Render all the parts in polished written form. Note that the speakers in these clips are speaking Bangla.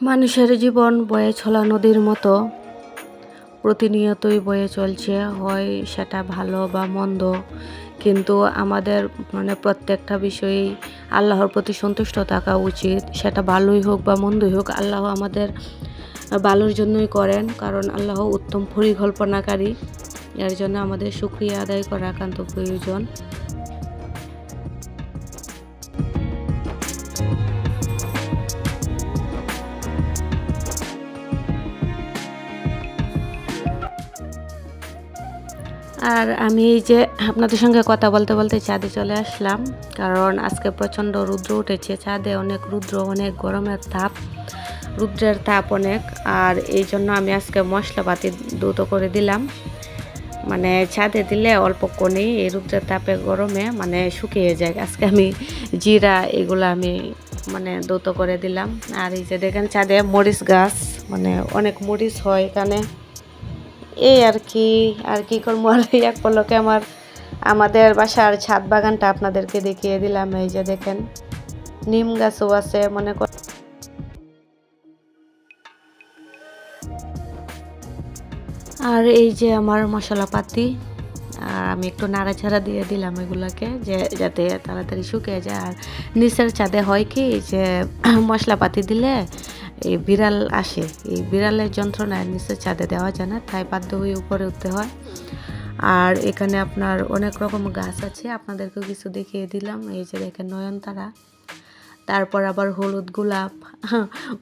মানুষের জীবন বয়ে চলা নদীর মতো প্রতিনিয়তই বয়ে চলছে, হয় সেটা ভালো বা মন্দ, কিন্তু আমাদের প্রত্যেকটা বিষয়েই আল্লাহর প্রতি সন্তুষ্ট থাকা উচিত। সেটা ভালোই হোক বা মন্দই হোক, আল্লাহ আমাদের ভালোর জন্যই করেন, কারণ আল্লাহ উত্তম পরিকল্পনাকারী। এর জন্য আমাদের শুকরিয়া আদায় করা একান্ত প্রয়োজন। আর আমি এই যে আপনাদের সঙ্গে কথা বলতে বলতে ছাদে চলে আসলাম, কারণ আজকে প্রচণ্ড রৌদ্র উঠেছে। ছাদে অনেক রৌদ্র, অনেক গরমের তাপ, রৌদ্রের তাপ অনেক। আর এই জন্য আমি আজকে মশলাপাতি দ্রুত করে দিলাম। ছাদে দিলে অল্পক্ষণেই এই রৌদ্রের তাপে গরমে শুকিয়ে যায়। আজকে আমি জিরা এগুলো আমি দ্রুত করে দিলাম। আর এই যে দেখেন ছাদে মরিচ গাছ, অনেক মরিচ হয় এখানে। এই আর কি করবো। আর এক পলকে আমাদের বাসার ছাদ বাগানটা আপনাদেরকে দেখিয়ে দিলাম। এই যে দেখেন নিম গাছও আছে আর এই যে আমার মশলাপাতি। আর আমি একটু নাড়াচাড়া দিয়ে দিলাম এগুলোকে, যাতে তাড়াতাড়ি শুকিয়ে যায়। আর নিচের ছাদে হয় কি যে মশলাপাতি দিলে এই বিড়াল আসে, এই বিড়ালের যন্ত্রণায় নিচের ছাদে দেওয়া যায় না, তাই বাধ্য হয়ে উপরে উঠতে হয়। আর এখানে আপনার অনেক রকম গাছ আছে, আপনাদেরকেও কিছু দেখিয়ে দিলাম। এই যে দেখেন নয়নতারা, তারপর আবার হলুদ গোলাপ।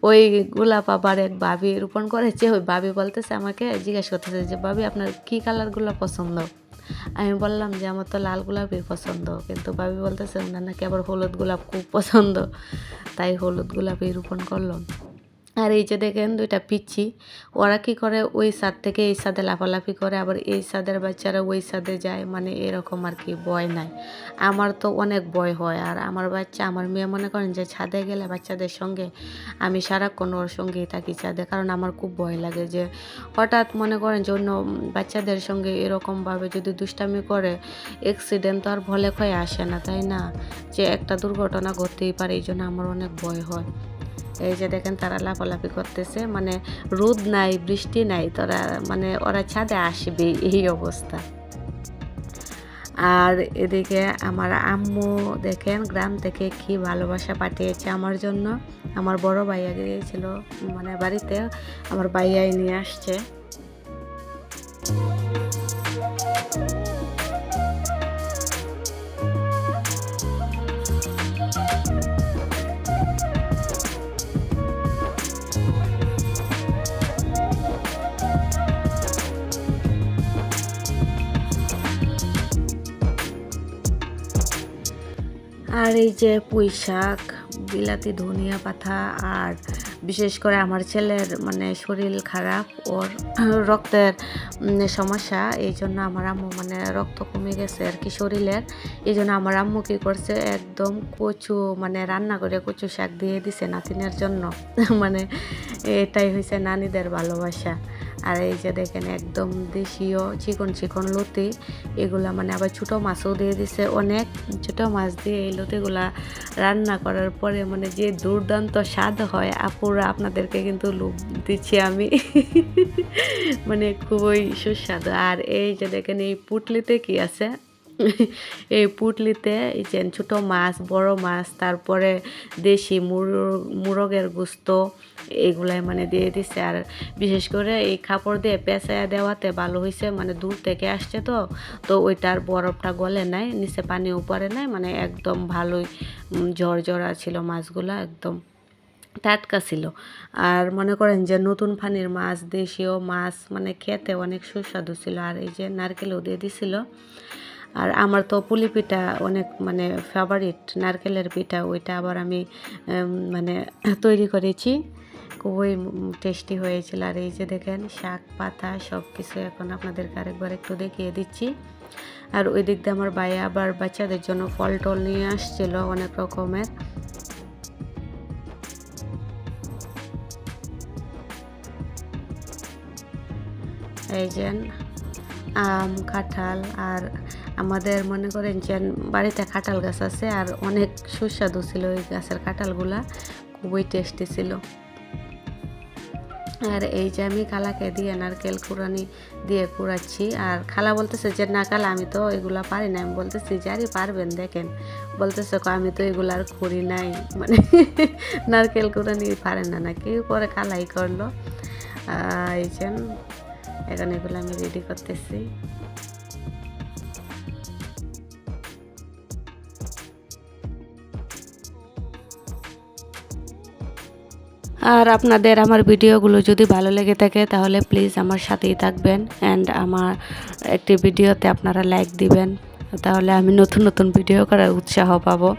ওই গোলাপ আবার এক ভাবি রোপণ করেছে। ওই ভাবি বলতেছে, আমাকে জিজ্ঞেস করতেছে যে ভাবি আপনার কী কালারগুলো পছন্দ। আমি বললাম যে আমার তো লাল গোলাপই পছন্দ, কিন্তু ভাবি বলতেছে ওনার নাকি আবার হলুদ গোলাপ খুব পছন্দ, তাই হলুদ গোলাপই রোপণ করলাম। আর এই যে দেখেন দুইটা পিচ্ছি, ওরা কি করে ওই ছাদ থেকে এই ছাদে লাফালাফি করে, আবার এই ছাদের বাচ্চারা ওই ছাদে যায়, এরকম আর কি, ভয় নাই। আমার তো অনেক ভয় হয়। আর আমার বাচ্চা, আমার মেয়ে মনে করেন যে ছাদে গেলে বাচ্চাদের সঙ্গে আমি সারাক্ষণ ওর সঙ্গেই থাকি ছাদে, কারণ আমার খুব ভয় লাগে যে হঠাৎ মনে করেন যে অন্য বাচ্চাদের সঙ্গে এরকমভাবে যদি দুষ্টামি করে, অ্যাক্সিডেন্ট তো আর ভলে ক্ষয়ে আসে না, তাই না, যে একটা দুর্ঘটনা ঘটতেই পারে। এই জন্য আমার অনেক ভয় হয়। এই যে দেখেন তারা লাফালাফি করতেছে, রোদ নাই, বৃষ্টি নাই, তারা ওরা ছাদে আসবে, এই অবস্থা। আর এদিকে আমার আম্মু দেখেন গ্রাম থেকে কি ভালোবাসা পাঠিয়েছে আমার জন্য। আমার বড় ভাইয়া গিয়েছিল বাড়িতে, আমার ভাইয়াই নিয়ে আসছে। আর এই যে পুঁই শাক, বিলাতি ধনিয়া পাতা, আর বিশেষ করে আমার ছেলের শরীর খারাপ, ওর রক্তের সমস্যা, এই জন্য আমার আম্মু রক্ত কমে গেছে আর কি শরীরের। এই জন্য আমার আম্মু কী করছে, একদম কচু রান্না করে কচু শাক দিয়ে দিছে নাতিনের জন্য। এটাই হয়েছে নানিদের ভালোবাসা। আর এই যে দেখেন একদম দেশীয় চিকন চিকন লতি, এগুলা আবার ছোটো মাছও দিয়ে দিছে। অনেক ছোটো মাছ দিয়ে এই লতিগুলা রান্না করার পরে যে দুর্দান্ত স্বাদ হয়, আপুরা আপনাদেরকে কিন্তু লোভ দিচ্ছি আমি। খুবই সুস্বাদু। আর এই যে দেখেন এই পুটলিতে কি আছে, এই পুটলিতে এই যে ছোটো মাছ, বড় মাছ, তারপরে দেশি মুরগের গোস্ত, এগুলাই দিয়ে দিছে। আর বিশেষ করে এই কাপড় দিয়ে পেঁচাইয়া দেওয়াতে ভালো হয়েছে, দূর থেকে আসছে তো ওইটার বরফটা গলে নাই, নিচে পানি উপরে নাই, একদম ভালোই ঝরঝরা ছিল মাছগুলা, একদম টাটকা ছিল। আর মনে করেন যে নতুন পানির মাছ, দেশীয় মাছ, খেতে অনেক সুস্বাদু ছিল। আর এই যে নারকেলও দিয়ে দিছিল। আর আমার তো পুলি পিঠা অনেক ফেভারিট, নারকেলের পিঠা, ওইটা আবার আমি তৈরি করেছি, খুবই টেস্টি হয়েছিল। আর এই যে দেখেন শাক পাতা সব কিছু এখন আপনাদেরকে আরেকবার একটু দেখিয়ে দিচ্ছি। আর ওই দিক দিয়ে আমার ভাই আবার বাচ্চাদের জন্য ফল টল নিয়ে আসছিল অনেক রকমের। এই যে আম, কাঁঠাল, আর আমাদের মনে করেন যে বাড়িতে কাঁঠাল গাছ আছে, আর অনেক সুস্বাদু ছিল ওই গাছের কাঁঠালগুলা, খুবই টেস্টি ছিল। আর এই যে আমি খালাকে দিয়ে নারকেল কুড়ানি দিয়ে কুড়াচ্ছি। আর খালা বলতেছে যে না খালা আমি তো এগুলা পারি না। আমি বলতেছি যে আরে পারবেন দেখেন, বলতেছে আমি তো এগুলো আর করি নাই, মানে নারকেল কুড়ানি পারে না নাকি, পরে খালাই করলো। এই যে এখন এগুলো আমি রেডি করতেছি। আর আপনাদের আমার ভিডিওগুলো যদি ভালো লেগে থাকে তাহলে প্লিজ আমার সাথেই থাকবেন, অ্যান্ড আমার একটি ভিডিওতে আপনারা লাইক দিবেন, তাহলে আমি নতুন নতুন ভিডিও করার উৎসাহ পাবো।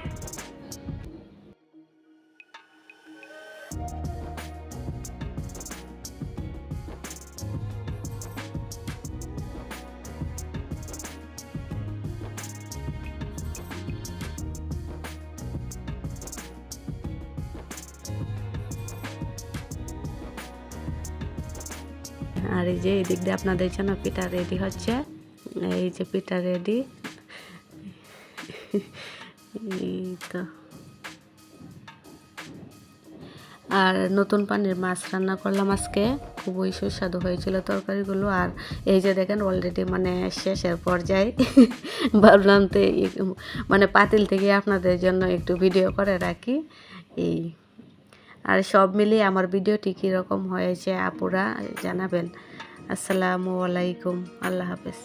আর এই যে এই দিক দিয়ে আপনাদের জন্য পিঠা রেডি হচ্ছে। এই যে পিঠা রেডি। এই তো। আর নতুন পানির মাছ রান্না করলাম আজকে, খুবই সুস্বাদু হয়েছিল তরকারিগুলো। আর এই যে দেখেন অলরেডি মানে শেষের পর্যায়ে। ভাবলাম তো মানে পাতিল থেকে আপনাদের জন্য একটু ভিডিও করে রাখি। এই আর সব মিলিয়ে আমার ভিডিওটি কীরকম হয়েছে আপুরা জানাবেন। আসসালামু আলাইকুম, আল্লাহ হাফেজ।